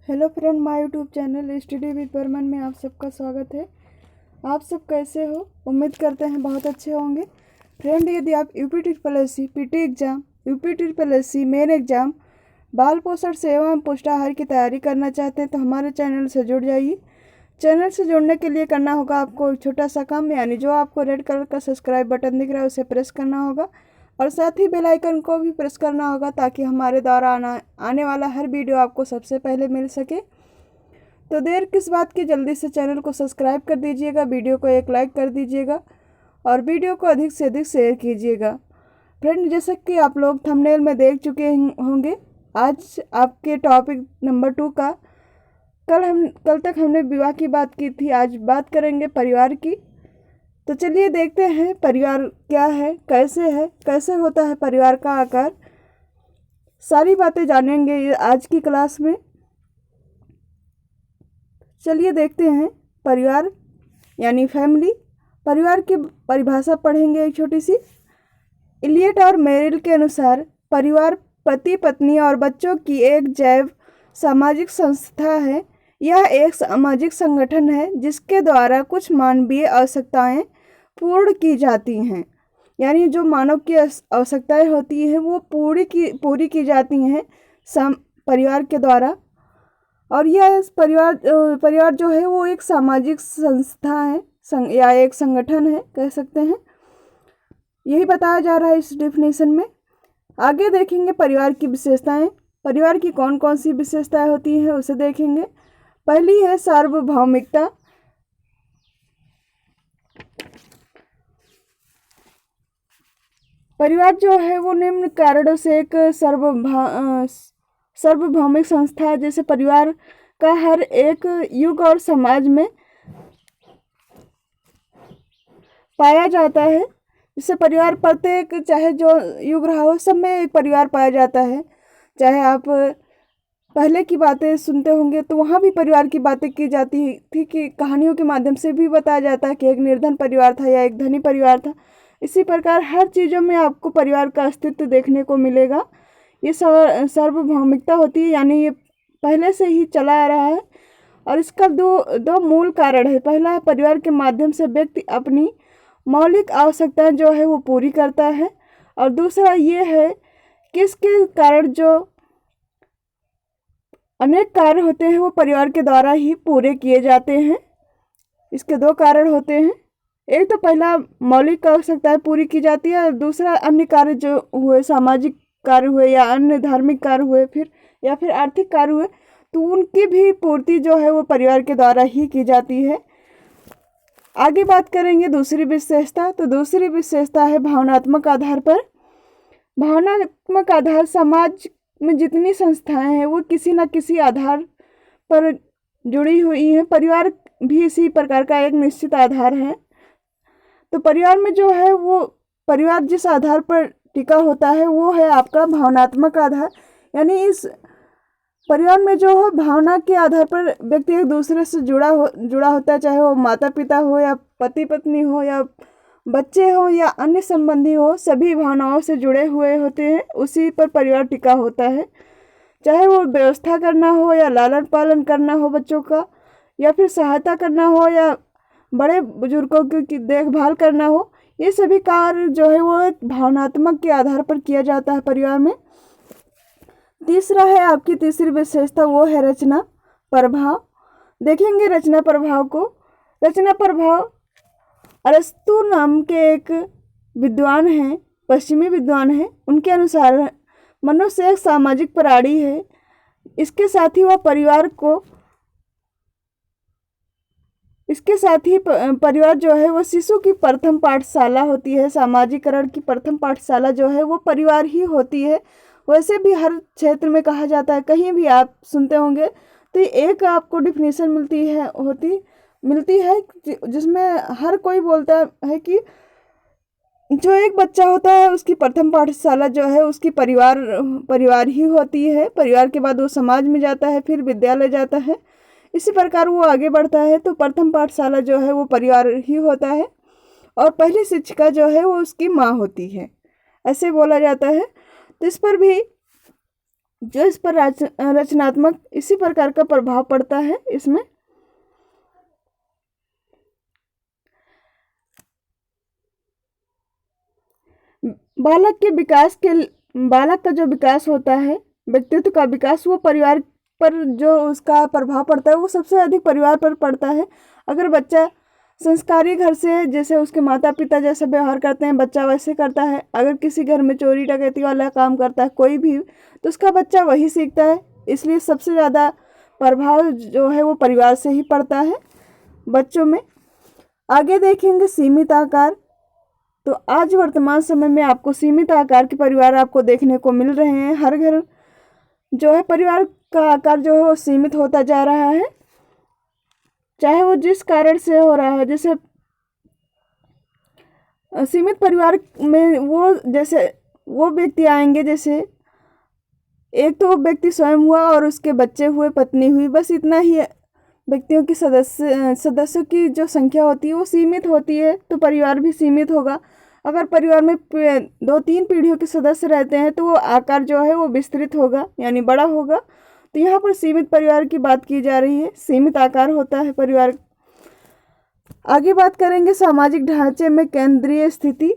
Hello friend, my YouTube channel study with Barman में आप सबका स्वागत है। आप सब कैसे हो? उम्मीद करते हैं बहुत अच्छे होंगे। फ्रेंड, यदि आप UP triple S C PT exam, UP triple S C main exam, बाल पोषण सेवा एवं पुष्टाहार की तैयारी करना चाहते हैं तो हमारे चैनल से जुड़ जाइए। चैनल से जुड़ने के लिए करना होगा आपको एक छोटा सा काम, यानी जो आपको रेड कलर का सब्सक्राइब बटन दिख रहा है उसे प्रेस करना होगा और साथ ही बेल आइकन को भी प्रेस करना होगा ताकि हमारे द्वारा आने वाला हर वीडियो आपको सबसे पहले मिल सके। तो देर किस बात की, जल्दी से चैनल को सब्सक्राइब कर दीजिएगा, वीडियो को एक लाइक कर दीजिएगा और वीडियो को अधिक से अधिक शेयर कीजिएगा। फ्रेंड, जैसे कि आप लोग थंबनेल में देख चुके होंगे, आज आपके टॉपिक नंबर 2 का कल तक हमने विवाह की बात की थी, आज बात करेंगे परिवार की। तो चलिए देखते हैं परिवार क्या है, कैसे होता है परिवार का आकार। सारी बातें जानेंगे आज की क्लास में। चलिए देखते हैं परिवार यानी फैमिली। परिवार की परिभाषा पढ़ेंगे एक छोटी सी। इलियट और मेरिल के अनुसार परिवार पति पत्नी और बच्चों की एक जैव सामाजिक संस्था है। यह एक सामाजिक संगठन है जिसके द्वारा कुछ मानवीय आवश्यकताएं पूर्ण की जाती हैं, यानी जो मानव की आवश्यकताएं होती हैं वो पूरी की जाती हैं परिवार के द्वारा। और यह परिवार जो है वो एक सामाजिक संस्था है या एक संगठन है, कह सकते हैं। यही बताया जा रहा है इस डेफिनेशन में। आगे देखेंगे परिवार की विशेषताएं। परिवार की कौन कौन सी विशेषताएं होती हैं उसे देखेंगे। पहली है सार्वभौमिकता। परिवार जो है वो निम्न कारणों से एक सार्वभौमिक संस्था है। जैसे परिवार का हर एक युग और समाज में पाया जाता है। जैसे परिवार प्रत्येक, चाहे जो युग रहा हो, सब में एक परिवार पाया जाता है। चाहे आप पहले की बातें सुनते होंगे तो वहाँ भी परिवार की बातें की जाती थी कि कहानियों के माध्यम से भी बताया जाता है कि एक निर्धन परिवार था या एक धनी परिवार था। इसी प्रकार हर चीज़ों में आपको परिवार का अस्तित्व देखने को मिलेगा। ये सार्वभौमिकता होती है, यानी ये पहले से ही चला आ रहा है। और इसका दो मूल कारण है। पहला है परिवार के माध्यम से व्यक्ति अपनी मौलिक आवश्यकताएं जो है वो पूरी करता है, और दूसरा ये है कि इसके कारण जो अनेक कार्य होते हैं वो परिवार के द्वारा ही पूरे किए जाते हैं। इसके दो कारण होते हैं। एक तो पहला मौलिक आवश्यकताएं पूरी की जाती है, और दूसरा अन्य कार्य जो हुए, सामाजिक कार्य हुए या अन्य धार्मिक कार्य हुए, फिर आर्थिक कार्य हुए, तो उनकी भी पूर्ति जो है वो परिवार के द्वारा ही की जाती है। आगे बात करेंगे दूसरी विशेषता। तो दूसरी विशेषता है भावनात्मक आधार पर। भावनात्मक आधार, समाज में जितनी संस्थाएं हैं वो किसी न किसी आधार पर जुड़ी हुई हैं। परिवार भी इसी प्रकार का एक निश्चित आधार है। तो परिवार में जो है वो, परिवार जिस आधार पर टिका होता है वो है आपका भावनात्मक आधार। यानी इस परिवार में जो हो, भावना के आधार पर व्यक्ति एक दूसरे से जुड़ा होता है, चाहे वो माता पिता हो या पति पत्नी हो या बच्चे हो या अन्य संबंधी हो, सभी भावनाओं से जुड़े हुए होते हैं। उसी पर परिवार टिका होता है। चाहे वो व्यवस्था करना हो या लालन पालन करना हो बच्चों का, या फिर सहायता करना हो या बड़े बुजुर्गों की देखभाल करना हो, ये सभी कार्य जो है वो एक भावनात्मक के आधार पर किया जाता है परिवार में। तीसरा है आपकी तीसरी विशेषता, वो है रचना प्रभाव। देखेंगे रचना प्रभाव को। रचना प्रभाव, अरस्तु नाम के एक विद्वान हैं, पश्चिमी विद्वान हैं, उनके अनुसार मनुष्य एक सामाजिक प्राणी है। इसके साथ ही परिवार जो है वो शिशु की प्रथम पाठशाला होती है। सामाजिकरण की प्रथम पाठशाला जो है वो परिवार ही होती है। वैसे भी हर क्षेत्र में कहा जाता है, कहीं भी आप सुनते होंगे तो एक आपको डिफिनेशन मिलती है जिसमें हर कोई बोलता है कि जो एक बच्चा होता है उसकी प्रथम पाठशाला जो है उसकी परिवार ही होती है। परिवार के बाद वो समाज में जाता है, फिर विद्यालय जाता है, इसी प्रकार वो आगे बढ़ता है। तो प्रथम पाठशाला जो है वो परिवार ही होता है, और पहली शिक्षिका जो है वो उसकी माँ होती है, ऐसे बोला जाता है। तो इस पर भी जो इस पर रचनात्मक इसी प्रकार का प्रभाव पड़ता है इसमें। बालक का जो विकास होता है, व्यक्तित्व का विकास, वो परिवार पर जो उसका प्रभाव पड़ता है वो सबसे अधिक परिवार पर पड़ता है। अगर बच्चा संस्कारी घर से है, जैसे उसके माता पिता जैसे व्यवहार करते हैं बच्चा वैसे करता है। अगर किसी घर में चोरी डकैती वाला काम करता है कोई भी, तो उसका बच्चा वही सीखता है। इसलिए सबसे ज़्यादा प्रभाव जो है वो परिवार से ही पड़ता है बच्चों में। आगे देखेंगे सीमित आकार। तो आज वर्तमान समय में आपको सीमित आकार के परिवार आपको देखने को मिल रहे हैं। हर घर जो है परिवार का आकार जो है वो सीमित होता जा रहा है, चाहे वो जिस कारण से हो रहा है। जैसे सीमित परिवार में वो व्यक्ति आएंगे, जैसे एक तो वो व्यक्ति स्वयं हुआ और उसके बच्चे हुए, पत्नी हुई, बस इतना ही व्यक्तियों की सदस्यों की जो संख्या होती है वो सीमित होती है, तो परिवार भी सीमित होगा। अगर परिवार में 2-3 पीढ़ियों के सदस्य रहते हैं तो वो आकार जो है वो विस्तृत होगा, यानी बड़ा होगा। तो यहाँ पर सीमित परिवार की बात की जा रही है, सीमित आकार होता है परिवार। आगे बात करेंगे सामाजिक ढांचे में केंद्रीय स्थिति।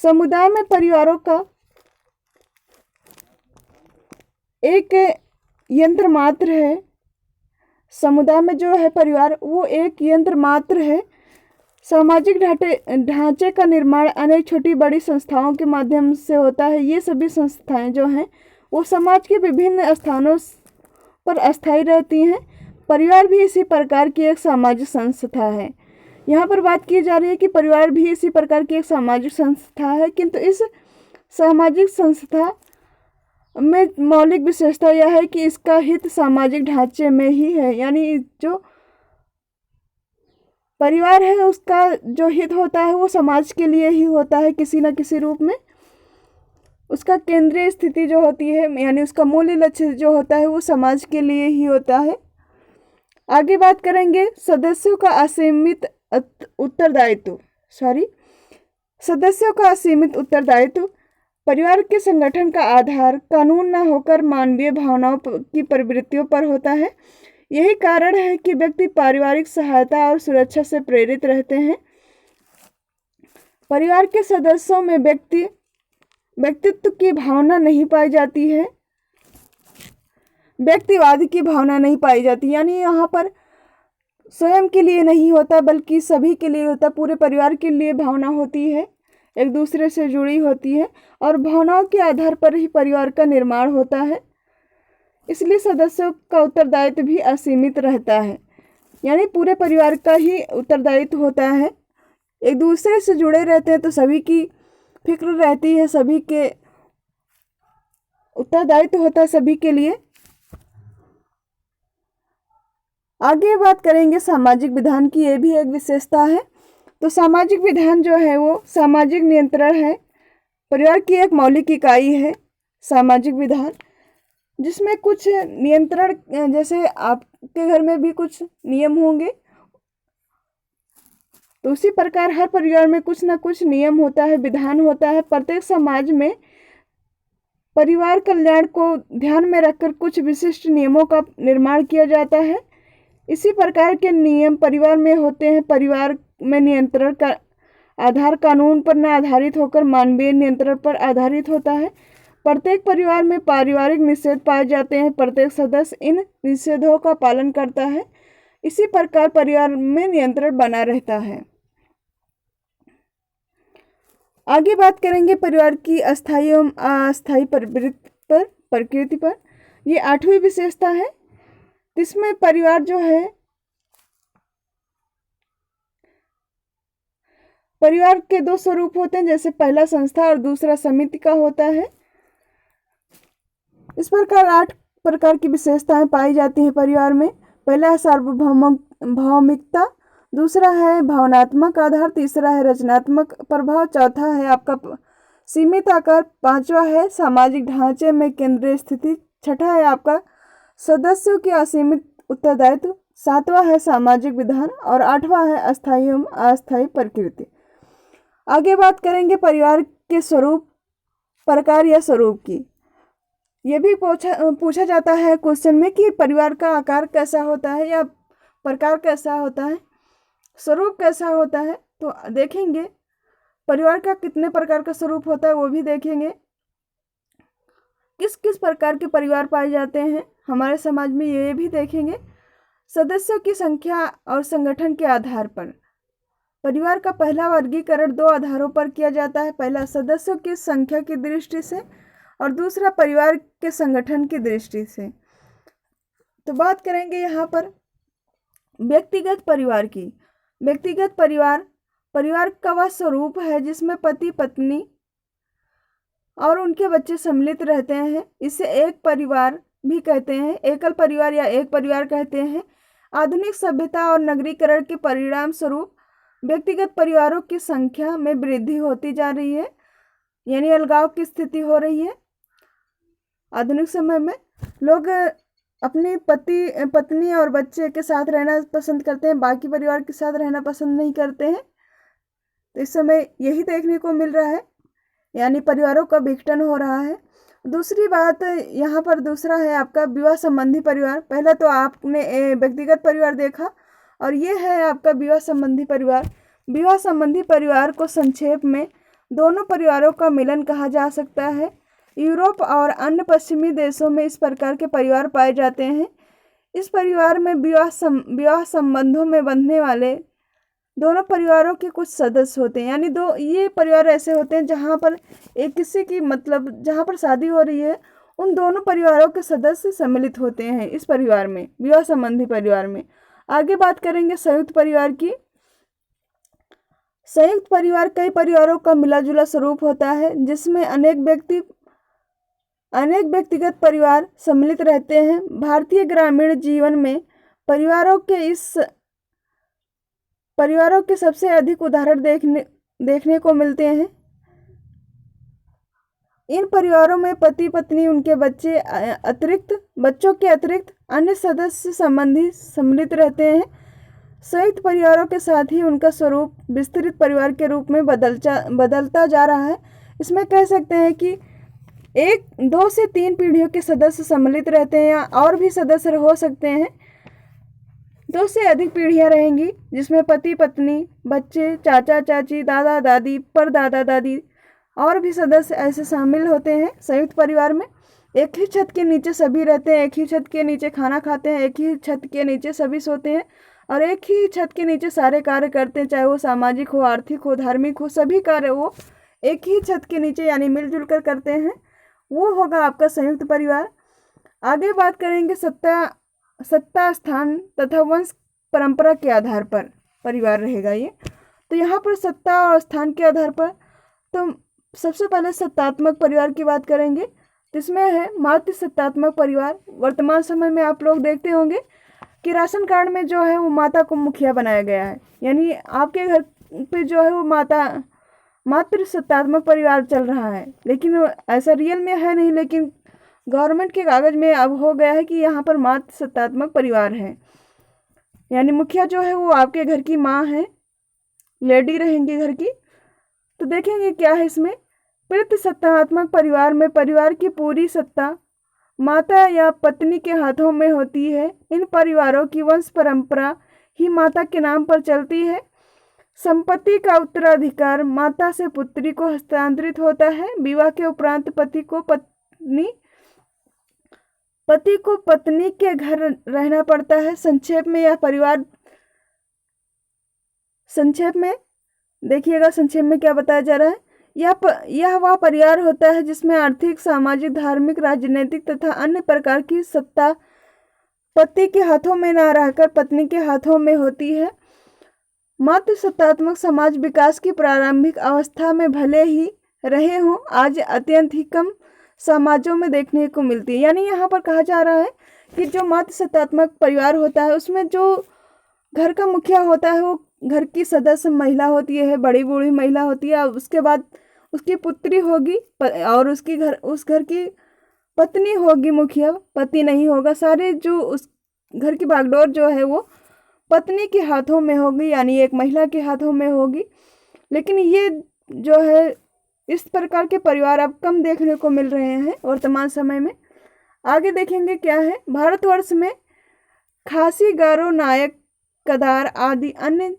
समुदाय में परिवारों का एक यंत्र मात्र है। समुदाय में जो है परिवार वो एक यंत्र मात्र है। सामाजिक ढांचे का निर्माण अनेक छोटी बड़ी संस्थाओं के माध्यम से होता है। ये सभी संस्थाएं जो हैं वो समाज के विभिन्न स्थानों पर अस्थायी रहती हैं। परिवार भी इसी प्रकार की एक सामाजिक संस्था है। यहाँ पर बात की जा रही है कि परिवार भी इसी प्रकार की एक सामाजिक संस्था है, किंतु इस सामाजिक संस्था में मौलिक विशेषता यह है कि इसका हित सामाजिक ढांचे में ही है। यानी जो परिवार है उसका जो हित होता है वो समाज के लिए ही होता है किसी न किसी रूप में। उसका केंद्रीय स्थिति जो होती है, यानी उसका मूल्य लक्ष्य जो होता है वो समाज के लिए ही होता है। आगे बात करेंगे सदस्यों का असीमित उत्तरदायित्व। सदस्यों का असीमित उत्तरदायित्व। परिवार के संगठन का आधार कानून न होकर मानवीय भावनाओं की प्रवृत्तियों पर होता है। यही कारण है कि व्यक्ति पारिवारिक सहायता और सुरक्षा से प्रेरित रहते हैं। परिवार के सदस्यों में व्यक्तित्व की भावना नहीं पाई जाती है, व्यक्तिवाद की भावना नहीं पाई जाती। यानी यहाँ पर स्वयं के लिए नहीं होता बल्कि सभी के लिए होता, पूरे परिवार के लिए भावना होती है, एक दूसरे से जुड़ी होती है और भावनाओं के आधार पर ही परिवार का निर्माण होता है। इसलिए सदस्यों का उत्तरदायित्व भी असीमित रहता है, यानी पूरे परिवार का ही उत्तरदायित्व होता है। एक दूसरे से जुड़े रहते हैं तो सभी की फिक्र रहती है, सभी के उत्तरदायित्व होता है सभी के लिए। आगे बात करेंगे सामाजिक विधान की, ये भी एक विशेषता है। तो सामाजिक विधान जो है वो सामाजिक नियंत्रण है, परिवार की एक मौलिक इकाई है सामाजिक विधान, जिसमें कुछ नियंत्रण, जैसे आपके घर में भी कुछ नियम होंगे तो उसी प्रकार हर परिवार में कुछ ना कुछ नियम होता है, विधान होता है। प्रत्येक समाज में परिवार कल्याण को ध्यान में रखकर कुछ विशिष्ट नियमों का निर्माण किया जाता है। इसी प्रकार के नियम परिवार में होते हैं। परिवार में नियंत्रण का आधार कानून पर न आधारित होकर मानवीय नियंत्रण पर आधारित होता है। प्रत्येक परिवार में पारिवारिक निषेध पाए जाते हैं, प्रत्येक सदस्य इन निषेधों का पालन करता है। इसी प्रकार परिवार में नियंत्रण बना रहता है। आगे बात करेंगे परिवार की अस्थायी एवं अस्थायी प्रकृति पर। ये 8वीं विशेषता है। इसमें परिवार जो है, परिवार के 2 स्वरूप होते हैं, जैसे पहला संस्था और दूसरा समिति का होता है। इस प्रकार 8 प्रकार की विशेषताएं पाई जाती हैं परिवार में। पहला है सार्वभौमिकता, दूसरा है भावनात्मक आधार, तीसरा है रचनात्मक प्रभाव, चौथा है आपका सीमित आकार, 5वां है सामाजिक ढांचे में केंद्रीय स्थिति, छठा है आपका सदस्यों की असीमित उत्तरदायित्व, 7वां है सामाजिक विधान और 8वां है अस्थायी एवं अस्थायी प्रकृति। आगे बात करेंगे परिवार के स्वरूप, प्रकार या स्वरूप की। ये भी पूछा जाता है क्वेश्चन में कि परिवार का आकार कैसा होता है या प्रकार कैसा होता है, स्वरूप कैसा होता है। तो देखेंगे परिवार का कितने प्रकार का स्वरूप होता है, वो भी देखेंगे। किस किस प्रकार के परिवार पाए जाते हैं हमारे समाज में, ये भी देखेंगे। सदस्यों की संख्या और संगठन के आधार पर परिवार का पहला वर्गीकरण 2 आधारों पर किया जाता है। पहला सदस्यों की संख्या की दृष्टि से और दूसरा परिवार के संगठन की दृष्टि से। तो बात करेंगे यहाँ पर व्यक्तिगत परिवार की। व्यक्तिगत परिवार का वह स्वरूप है जिसमें पति पत्नी और उनके बच्चे सम्मिलित रहते हैं। इसे एक परिवार भी कहते हैं, एकल परिवार या एक परिवार कहते हैं। आधुनिक सभ्यता और नगरीकरण के परिणाम स्वरूप व्यक्तिगत परिवारों की संख्या में वृद्धि होती जा रही है, यानी अलगाव की स्थिति हो रही है। आधुनिक समय में लोग अपने पति पत्नी और बच्चे के साथ रहना पसंद करते हैं, बाकी परिवार के साथ रहना पसंद नहीं करते हैं। तो इस समय यही देखने को मिल रहा है, यानी परिवारों का विघटन हो रहा है। दूसरी बात यहाँ पर दूसरा है आपका विवाह संबंधी परिवार। पहला तो आपने व्यक्तिगत परिवार देखा और ये है आपका विवाह संबंधी परिवार। विवाह संबंधी परिवार को संक्षेप में दोनों परिवारों का मिलन कहा जा सकता है। यूरोप और अन्य पश्चिमी देशों में इस प्रकार के परिवार पाए जाते हैं। इस परिवार में विवाह संबंधों में बंधने वाले दोनों परिवारों के कुछ सदस्य होते हैं, यानी ये परिवार ऐसे होते हैं जहाँ पर एक किसी की जहाँ पर शादी हो रही है उन दोनों परिवारों के सदस्य सम्मिलित होते हैं इस परिवार में, विवाह संबंधी परिवार में। आगे बात करेंगे संयुक्त परिवार की। संयुक्त परिवार कई परिवारों का मिला जुला स्वरूप होता है जिसमें अनेक व्यक्तिगत परिवार सम्मिलित रहते हैं। भारतीय ग्रामीण जीवन में परिवारों के सबसे अधिक उदाहरण देखने को मिलते हैं। इन परिवारों में पति पत्नी उनके बच्चों के अतिरिक्त अन्य सदस्य संबंधी सम्मिलित रहते हैं। संयुक्त परिवारों के साथ ही उनका स्वरूप विस्तृत परिवार के रूप में बदलता जा रहा है। इसमें कह सकते हैं कि 2 से 3 पीढ़ियों के सदस्य सम्मिलित रहते हैं या और भी सदस्य हो सकते हैं। 2 से अधिक पीढ़ियां रहेंगी जिसमें पति पत्नी, बच्चे, चाचा चाची, दादा दादी, परदादा दादी और भी सदस्य ऐसे शामिल होते हैं संयुक्त परिवार में। एक ही छत के नीचे सभी रहते हैं, एक ही छत के नीचे खाना खाते हैं, एक ही छत के नीचे सभी सोते हैं और एक ही छत के नीचे सारे कार्य करते हैं, चाहे वो सामाजिक हो, आर्थिक हो, धार्मिक हो, सभी कार्य वो एक ही छत के नीचे यानी मिलजुल कर करते हैं। वो होगा आपका संयुक्त परिवार। आगे बात करेंगे सत्ता स्थान तथा वंश परंपरा के आधार पर परिवार रहेगा ये। तो यहाँ पर सत्ता और स्थान के आधार पर तो सबसे पहले सत्तात्मक परिवार की बात करेंगे। इसमें है मातृ सत्तात्मक परिवार। वर्तमान समय में आप लोग देखते होंगे कि राशन कार्ड में जो है वो माता को मुखिया बनाया गया है, यानी आपके घर पे जो है वो मातृ सत्तात्मक परिवार चल रहा है, लेकिन ऐसा रियल में है नहीं, लेकिन गवर्नमेंट के कागज में अब हो गया है कि यहाँ पर मातृ सत्तात्मक परिवार है, यानी मुखिया जो है वो आपके घर की माँ है, लेडी रहेंगी घर की। तो देखेंगे क्या है इसमें। पितृ सत्तात्मक परिवार में परिवार की पूरी सत्ता माता या पत्नी के हाथों में होती है। इन परिवारों की वंश परंपरा ही माता के नाम पर चलती है। संपत्ति का उत्तराधिकार माता से पुत्री को हस्तांतरित होता है। विवाह के उपरांत पति को पत्नी के घर रहना पड़ता है। संक्षेप में देखिएगा, संक्षेप में क्या बताया जा रहा है। यह वह परिवार होता है जिसमें आर्थिक, सामाजिक, धार्मिक, राजनीतिक तथा अन्य प्रकार की सत्ता पति के हाथों में न रहकर पत्नी के हाथों में होती है। मातृ सत्तात्मक समाज विकास की प्रारंभिक अवस्था में भले ही रहे हों, आज अत्यंत ही कम समाजों में देखने को मिलती है। यानी यहाँ पर कहा जा रहा है कि जो मातृ सत्तात्मक परिवार होता है उसमें जो घर का मुखिया होता है वो घर की सदस्य महिला होती है, बड़ी बूढ़ी महिला होती है। उसके बाद उसकी पुत्री होगी और उस घर की पत्नी होगी मुखिया, पति नहीं होगा। सारे जो उस घर की बागडोर जो है वो पत्नी के हाथों में होगी, यानी एक महिला के हाथों में होगी। लेकिन ये जो है इस प्रकार के परिवार अब कम देखने को मिल रहे हैं वर्तमान समय में। आगे देखेंगे क्या है। भारतवर्ष में खासी, गारो, नायक, कदार आदि अन्य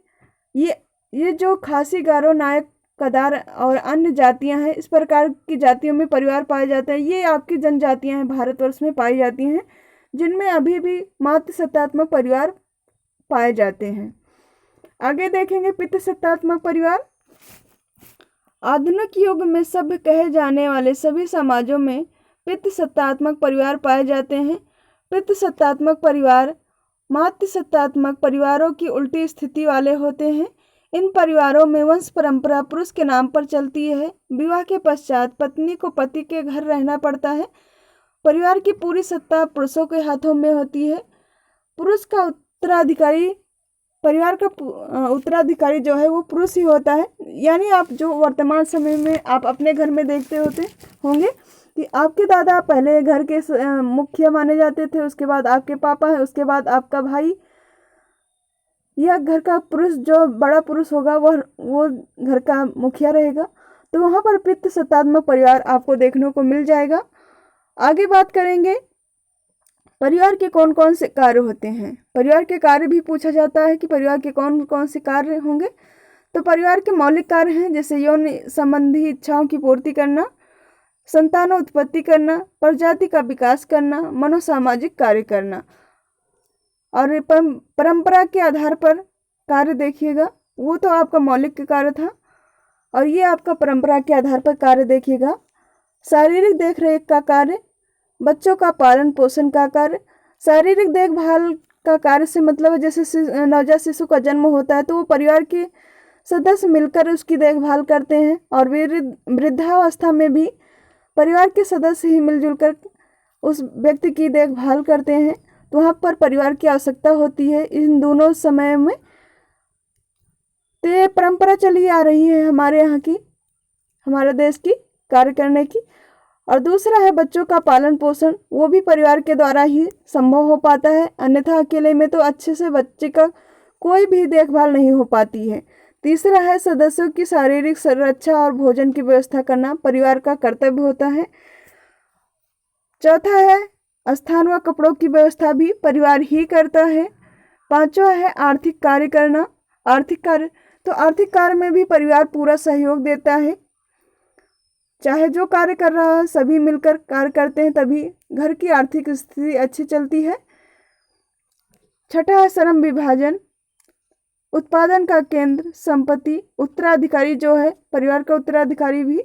ये जो खासी, गारो, नायक, कदार और अन्य जातियां हैं, इस प्रकार की जातियों में परिवार पाए जाते हैं। ये आपकी जनजातियां हैं, भारतवर्ष में पाई जाती हैं, जिनमें अभी भी मातृसत्तात्मक परिवार पाए जाते हैं। आगे देखेंगे पितृसत्तात्मक परिवार। आधुनिक युग में सभ्य कहे जाने वाले सभी समाजों में पितृसत्तात्मक परिवार पाए जाते हैं। पितृसत्तात्मक परिवार मातृसत्तात्मक परिवारों की उल्टी स्थिति वाले होते हैं। इन परिवारों में वंश परंपरा पुरुष के नाम पर चलती है। विवाह के पश्चात पत्नी को पति के घर रहना पड़ता है। परिवार की पूरी सत्ता पुरुषों के हाथों में होती है। पुरुष का उत्तराधिकारी, परिवार का उत्तराधिकारी जो है वो पुरुष ही होता है। यानी आप जो वर्तमान समय में आप अपने घर में देखते होंगे कि आपके दादा पहले घर के मुखिया माने जाते थे, उसके बाद आपके पापा है, उसके बाद आपका भाई, यह घर का पुरुष जो बड़ा पुरुष होगा वो घर का मुखिया रहेगा। तो वहाँ पर पितृसत्तात्मक परिवार आपको देखने को मिल जाएगा। आगे बात करेंगे परिवार के कौन कौन से कार्य होते हैं। परिवार के कार्य भी पूछा जाता है कि परिवार के कौन कौन से कार्य होंगे। तो परिवार के मौलिक कार्य हैं, जैसे यौन संबंधी इच्छाओं की पूर्ति करना, संतानों उत्पत्ति करना, प्रजाति का विकास करना, मनोसामाजिक कार्य करना। और परंपरा के आधार पर कार्य देखिएगा, वो तो आपका मौलिक कार्य था, और ये आपका परंपरा के आधार पर कार्य देखिएगा। शारीरिक देखरेख का कार्य, बच्चों का पालन पोषण का कार्य। शारीरिक देखभाल का कार्य से मतलब जैसे नवजात शिशु का जन्म होता है तो वो परिवार के सदस्य मिलकर उसकी देखभाल करते हैं, और वृद्धावस्था में भी परिवार के सदस्य ही मिलजुल कर उस व्यक्ति की देखभाल करते हैं। तो वहाँ पर परिवार की आवश्यकता होती है इन दोनों समय में। तो ये परंपरा चली आ रही है हमारे यहाँ की, हमारे देश की कार्य करने की। और दूसरा है बच्चों का पालन पोषण, वो भी परिवार के द्वारा ही संभव हो पाता है, अन्यथा अकेले में तो अच्छे से बच्चे का कोई भी देखभाल नहीं हो पाती है। तीसरा है सदस्यों की शारीरिक संरक्षा और भोजन की व्यवस्था करना परिवार का कर्तव्य होता है। चौथा है स्थान व कपड़ों की व्यवस्था भी परिवार ही करता है। पांचवा है आर्थिक कार्य करना। आर्थिक कार्य, तो आर्थिक कार्य में भी परिवार पूरा सहयोग देता है। चाहे जो कार्य कर रहा है सभी मिलकर कार्य करते हैं, तभी घर की आर्थिक स्थिति अच्छी चलती है। छठा है श्रम विभाजन। उत्पादन का केंद्र संपत्ति, उत्तराधिकारी जो है परिवार का उत्तराधिकारी भी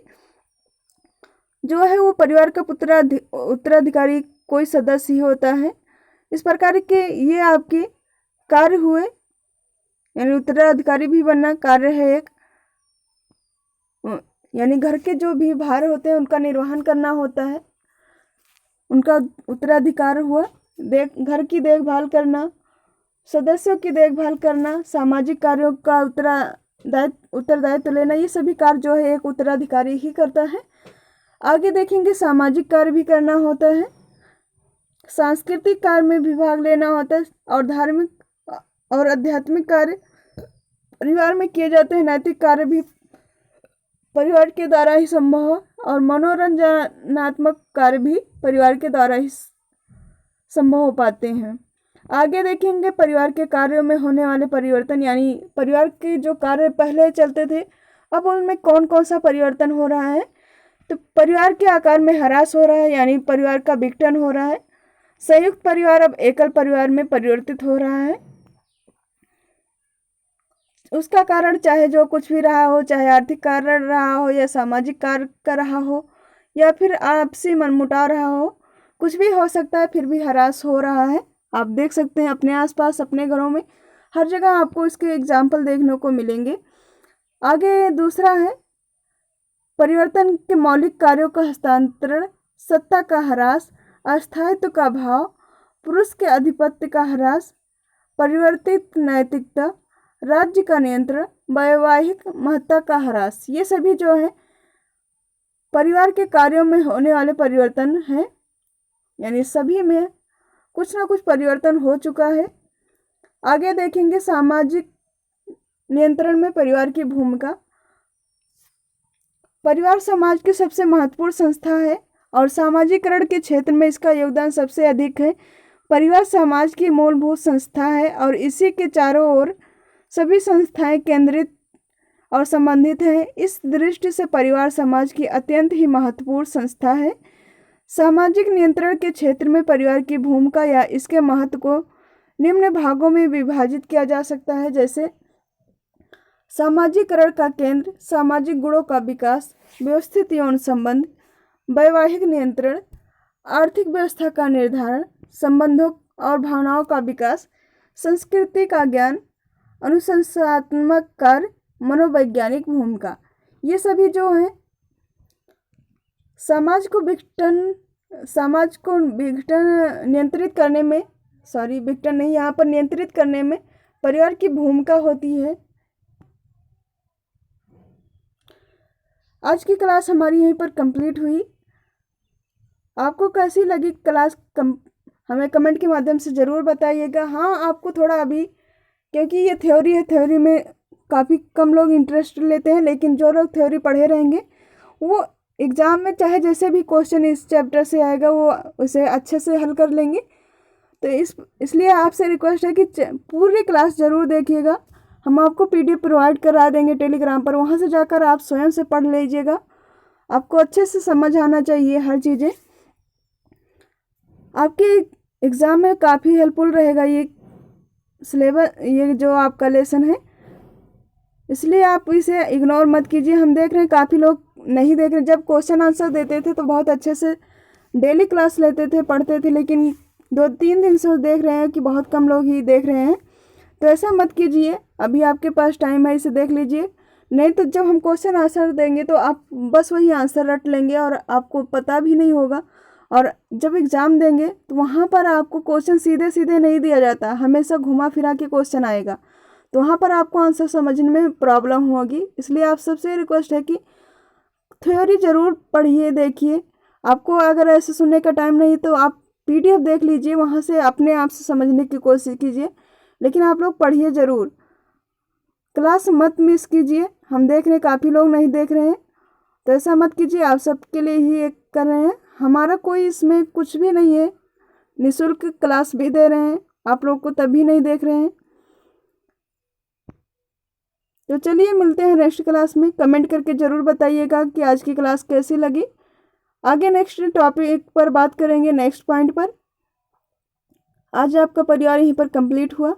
जो है वो परिवार का उत्तराधिकारी कोई सदस्य ही होता है। इस प्रकार के ये आपके कार्य हुए, यानी उत्तराधिकारी भी बनना कार्य है एक, यानी घर के जो भी भार होते हैं उनका निर्वहन करना होता है, उनका उत्तराधिकार हुआ। घर की देखभाल करना, सदस्यों की देखभाल करना, सामाजिक कार्यों का उत्तरदायित्व लेना, ये सभी कार्य जो है एक उत्तराधिकारी ही करता है। आगे देखेंगे सामाजिक कार्य भी करना होता है, सांस्कृतिक कार्य में भी भाग लेना होता है, और धार्मिक और आध्यात्मिक कार्य परिवार में किए जाते हैं। नैतिक कार्य भी परिवार के द्वारा ही संभव है, और मनोरंजनात्मक कार्य भी परिवार के द्वारा ही संभव हो पाते हैं। आगे देखेंगे परिवार के कार्यों में होने वाले परिवर्तन, यानी परिवार के जो कार्य पहले चलते थे अब उनमें कौन कौन सा परिवर्तन हो रहा है। तो परिवार के आकार में ह्रास हो रहा है, यानी परिवार का विघटन हो रहा है। संयुक्त परिवार अब एकल परिवार में परिवर्तित हो रहा है। उसका कारण चाहे जो कुछ भी रहा हो, चाहे आर्थिक कारण रहा हो या सामाजिक कार्य का रहा हो या फिर आपसी मनमुटाव रहा हो, कुछ भी हो सकता है, फिर भी ह्रास हो रहा है। आप देख सकते हैं अपने आसपास, अपने घरों में, हर जगह आपको इसके एग्जाम्पल देखने को मिलेंगे। आगे दूसरा है परिवर्तन के मौलिक कार्यों का हस्तांतरण, सत्ता का ह्रास, अस्थायित्व का भाव, पुरुष के आधिपत्य का ह्रास, परिवर्तित नैतिकता, राज्य का नियंत्रण, वैवाहिक महत्ता का ह्रास, ये सभी जो है परिवार के कार्यों में होने वाले परिवर्तन हैं। यानी सभी में कुछ ना कुछ परिवर्तन हो चुका है। आगे देखेंगे सामाजिक नियंत्रण में परिवार की भूमिका। परिवार समाज की सबसे महत्वपूर्ण संस्था है और सामाजिकरण के क्षेत्र में इसका योगदान सबसे अधिक है। परिवार समाज की मूलभूत संस्था है और इसी के चारों ओर सभी संस्थाएं केंद्रित और संबंधित हैं। इस दृष्टि से परिवार समाज की अत्यंत ही महत्वपूर्ण संस्था है। सामाजिक नियंत्रण के क्षेत्र में परिवार की भूमिका या इसके महत्व को निम्न भागों में विभाजित किया जा सकता है, जैसे सामाजिकरण का केंद्र, सामाजिक गुणों का विकास, व्यवस्थित यौन संबंध, वैवाहिक नियंत्रण, आर्थिक व्यवस्था का निर्धारण, संबंधों और भावनाओं का विकास, संस्कृति का ज्ञान, अनुशंसात्मक कार्य, मनोवैज्ञानिक भूमिका। ये सभी जो हैं समाज को नियंत्रित करने में परिवार की भूमिका होती है। आज की क्लास हमारी यहीं पर कंप्लीट हुई। आपको कैसी लगी क्लास हमें कमेंट के माध्यम से ज़रूर बताइएगा। हाँ, आपको थोड़ा अभी, क्योंकि ये थ्योरी है, थ्योरी में काफ़ी कम लोग इंटरेस्ट लेते हैं, लेकिन जो लोग थ्योरी पढ़े रहेंगे वो एग्ज़ाम में चाहे जैसे भी क्वेश्चन इस चैप्टर से आएगा वो उसे अच्छे से हल कर लेंगे। तो इसलिए आपसे रिक्वेस्ट है कि पूरी क्लास ज़रूर देखिएगा। हम आपको PDF प्रोवाइड करा देंगे टेलीग्राम पर, वहाँ से जाकर आप स्वयं से पढ़ लीजिएगा। आपको अच्छे से समझ आना चाहिए हर चीज़ें। आपके एग्ज़ाम में काफ़ी हेल्पफुल रहेगा ये सिलेबस, ये जो आपका लेसन है, इसलिए आप इसे इग्नोर मत कीजिए। हम देख रहे हैं काफ़ी लोग नहीं देख रहे। जब क्वेश्चन आंसर देते थे तो बहुत अच्छे से डेली क्लास लेते थे, पढ़ते थे, लेकिन 2-3 दिन से देख रहे हैं कि बहुत कम लोग ही देख रहे हैं। तो ऐसा मत कीजिए, अभी आपके पास टाइम है, इसे देख लीजिए। नहीं तो जब हम क्वेश्चन आंसर देंगे तो आप बस वही आंसर रट लेंगे और आपको पता भी नहीं होगा। और जब एग्ज़ाम देंगे तो वहाँ पर आपको क्वेश्चन सीधे सीधे नहीं दिया जाता, हमेशा घुमा फिरा के क्वेश्चन आएगा, तो वहाँ पर आपको आंसर समझने में प्रॉब्लम होगी। इसलिए आप सबसे रिक्वेस्ट है कि थ्योरी ज़रूर पढ़िए, देखिए। आपको अगर ऐसे सुनने का टाइम नहीं तो आप PDF देख लीजिए, वहाँ से अपने आप से समझने की कोशिश कीजिए, लेकिन आप लोग पढ़िए ज़रूर। क्लास मत मिस कीजिए। हम देख रहे हैं काफ़ी लोग नहीं देख रहे हैं, तो ऐसा मत कीजिए। आप सबके लिए ही एक कर रहे हैं, हमारा कोई इसमें कुछ भी नहीं है, निःशुल्क क्लास भी दे रहे हैं, आप लोग को तभी नहीं देख रहे हैं। तो चलिए मिलते हैं नेक्स्ट क्लास में। कमेंट करके ज़रूर बताइएगा कि आज की क्लास कैसी लगी। आगे नेक्स्ट टॉपिक पर बात करेंगे, नेक्स्ट पॉइंट पर। आज आपका परिवार यहीं पर कंप्लीट हुआ।